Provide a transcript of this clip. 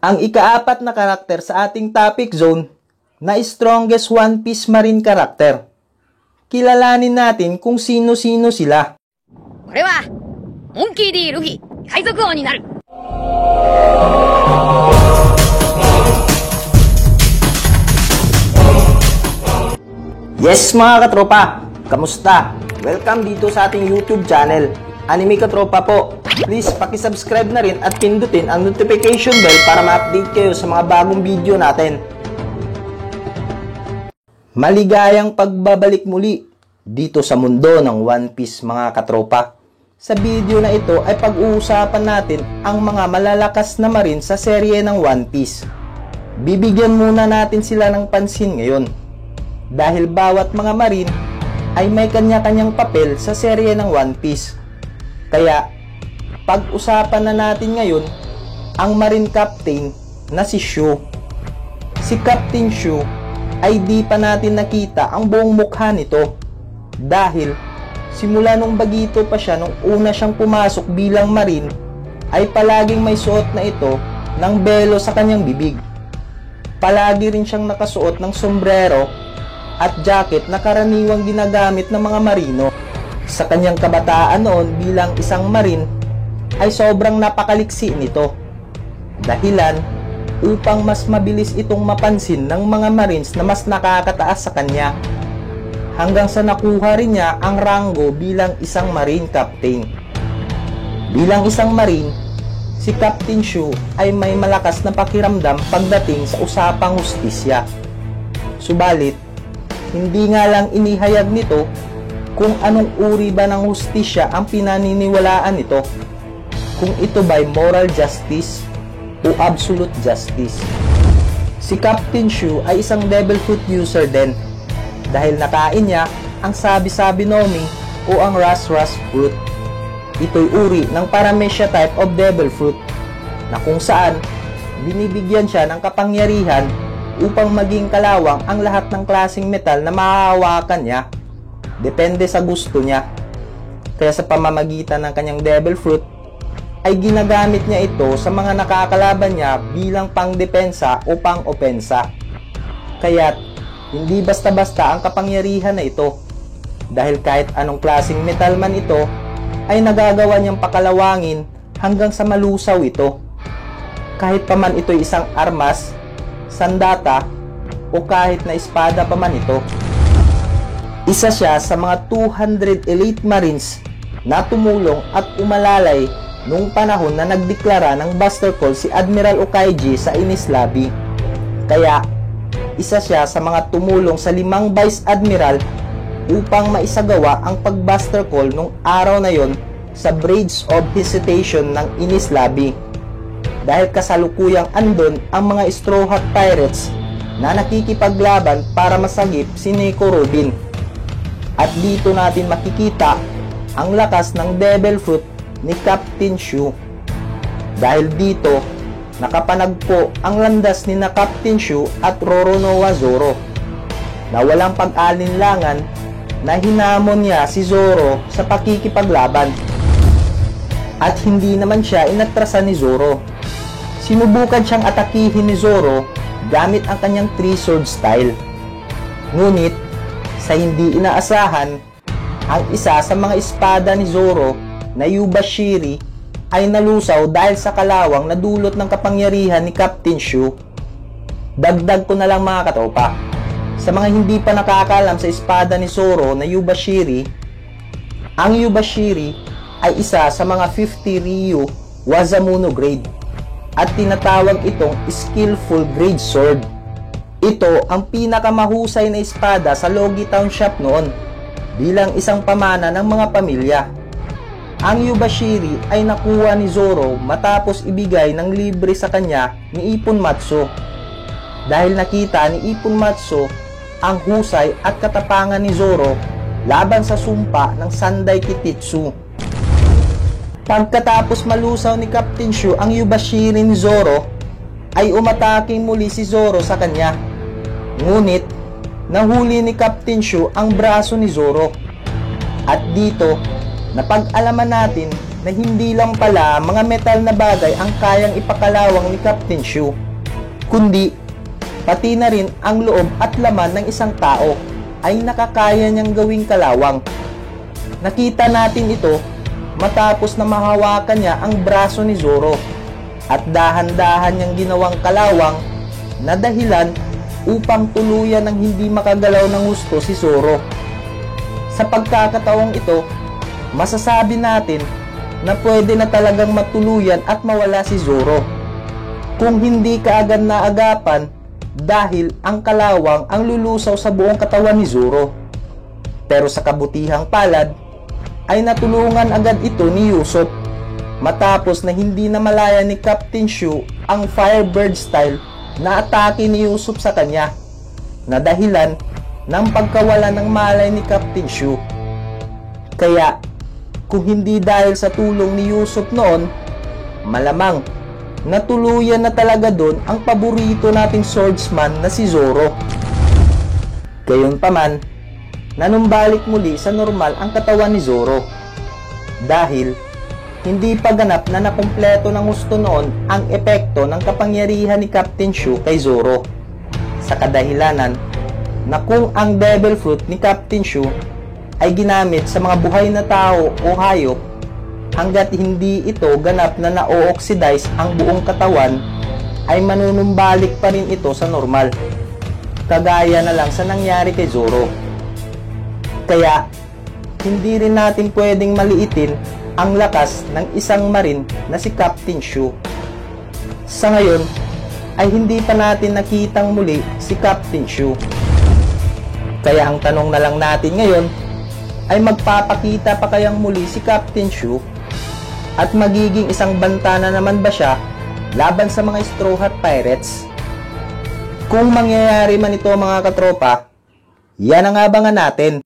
Ang ikaapat na karakter sa ating topic zone na strongest One Piece Marine karakter. Kilalanin natin kung sino-sino sila. これはモンキー D ルフィ海賊王になる。 Yes mga katropa, kamusta? Welcome dito sa ating YouTube channel, Anime Katropa po. Please paki-subscribe na rin at pindutin ang notification bell para ma-update kayo sa mga bagong video natin. Maligayang pagbabalik muli dito sa mundo ng One Piece mga katropa. Sa video na ito ay pag-uusapan natin ang mga malalakas na marine sa serye ng One Piece. Bibigyan muna natin sila ng pansin ngayon dahil bawat mga marine ay may kanya-kanyang papel sa serye ng One Piece. Kaya pag-usapan na natin ngayon ang marine captain na si Shu. Si Captain Shu ay di pa natin nakita ang buong mukha nito dahil simula nung bagito pa siya nung una siyang pumasok bilang marine ay palaging may suot na ito ng belo sa kanyang bibig. Palagi rin siyang nakasuot ng sombrero at jacket na karaniwang ginagamit ng mga marino. Sa kanyang kabataan noon bilang isang marine ay sobrang napakaliksi nito. Dahilan upang mas mabilis itong mapansin ng mga marines na mas nakakataas sa kanya. Hanggang sa nakuha rin niya ang ranggo bilang isang marine captain. Bilang isang marine, si Captain Shu ay may malakas na pakiramdam pagdating sa usapang hustisya. Subalit, hindi nga lang inihayag nito kung anong uri ba ng hustisya ang pinaniniwalaan nito. Kung ito ba'y moral justice o absolute justice. Si Captain Shu ay isang devil fruit user din dahil nakain niya ang sabi-sabi nomi o ang ras-ras fruit. Ito'y uri ng paramecia type of devil fruit na kung saan binibigyan siya ng kapangyarihan upang maging kalawang ang lahat ng klaseng metal na mahahawakan niya. Depende sa gusto niya. Kaya sa pamamagitan ng kanyang devil fruit ay ginagamit niya ito sa mga nakakalaban niya bilang pangdepensa o pang-opensa. Kaya't hindi basta-basta ang kapangyarihan na ito dahil kahit anong klaseng metal man ito ay nagagawa niyang pakalawangin hanggang sa malusaw ito. Kahit pa man ito'y isang armas, sandata o kahit na espada pa man ito. Isa siya sa mga 200 elite marines na tumulong at umalalay noong panahon na nagdeklara ng Buster Call si Admiral Okaiji sa Enies Lobby. Kaya isa siya sa mga tumulong sa 5 Vice Admiral upang maisagawa ang pag-Buster Call nung araw na yon sa Bridge of Hesitation ng Enies Lobby. Dahil kasalukuyang andon ang mga Straw Hat Pirates na nakikipaglaban para masagip si Nico Robin. At dito natin makikita ang lakas ng devil fruit ni Captain Shu. Dahil dito nakapanagpo ang landas ni na Captain Shu at Roronoa Zoro na walang pag-alinlangan na hinamon niya si Zoro sa pakikipaglaban. At hindi naman siya inatrasan ni Zoro. Sinubukan siyang atakihin ni Zoro gamit ang kanyang three sword style. Ngunit sa hindi inaasahan, ang isa sa mga espada ni Zoro na Yubashiri ay nalusaw dahil sa kalawang na dulot ng kapangyarihan ni Captain Shu. Dagdag ko na lang mga katropa, sa mga hindi pa nakakaalam sa espada ni Zoro na Yubashiri, ang Yubashiri ay isa sa mga 50 Ryu Wazamuno grade at tinatawag itong skillful grade sword. Ito ang pinakamahusay na espada sa Logi Township noon bilang isang pamana ng mga pamilya. Ang Yubashiri ay nakuha ni Zoro matapos ibigay ng libre sa kanya ni Ipon Matsu. Dahil nakita ni Ipon Matsu ang husay at katapangan ni Zoro laban sa sumpa ng Sandai Kititsu. Pagkatapos malusaw ni Captain Shu ang Yubashiri ni Zoro, ay umatake muli si Zoro sa kanya. Ngunit, nahuli ni Captain Shu ang braso ni Zoro. At dito, napag-alaman natin na hindi lang pala mga metal na bagay ang kayang ipakalawang ni Captain Shu, kundi pati na rin ang loob at laman ng isang tao ay nakakaya niyang gawing kalawang. Nakita natin ito matapos na mahawakan niya ang braso ni Zoro at dahan-dahan niyang ginawang kalawang na dahilan upang tuluyan ng hindi makagalaw ng husto si Zoro. Sa pagkakataong ito, masasabi natin na pwede na talagang matuluyan at mawala si Zoro kung hindi kaagad naagapan dahil ang kalawang ang lulusaw sa buong katawan ni Zoro. Pero sa kabutihang palad ay natulungan agad ito ni Usopp matapos na hindi na malaya ni Captain Shu ang Firebird style na atake ni Usopp sa kanya na dahilan ng pagkawala ng malay ni Captain Shu. Kaya kung hindi dahil sa tulong ni Usopp noon, malamang natuluyan na talaga doon ang paborito nating swordsman na si Zoro. Gayunpaman, nanumbalik muli sa normal ang katawan ni Zoro dahil hindi pa ganap na nakumpleto ng husto noon ang epekto ng kapangyarihan ni Captain Shu kay Zoro, sa kadahilanan na kung ang Devil Fruit ni Captain Shu ay ginamit sa mga buhay na tao o hayop, hanggat hindi ito ganap na na-oxidize ang buong katawan, ay manunumbalik pa rin ito sa normal, kagaya na lang sa nangyari kay Zoro. Kaya hindi rin natin pwedeng maliitin ang lakas ng isang marine na si Captain Shu. Sa ngayon ay hindi pa natin nakitang muli si Captain Shu. Kaya ang tanong na lang natin ngayon ay magpapakita pa kayang muli si Captain Shu at magiging isang banta na naman ba siya laban sa mga Straw Hat Pirates? Kung mangyayari man ito mga katropa, yan ang abangan natin.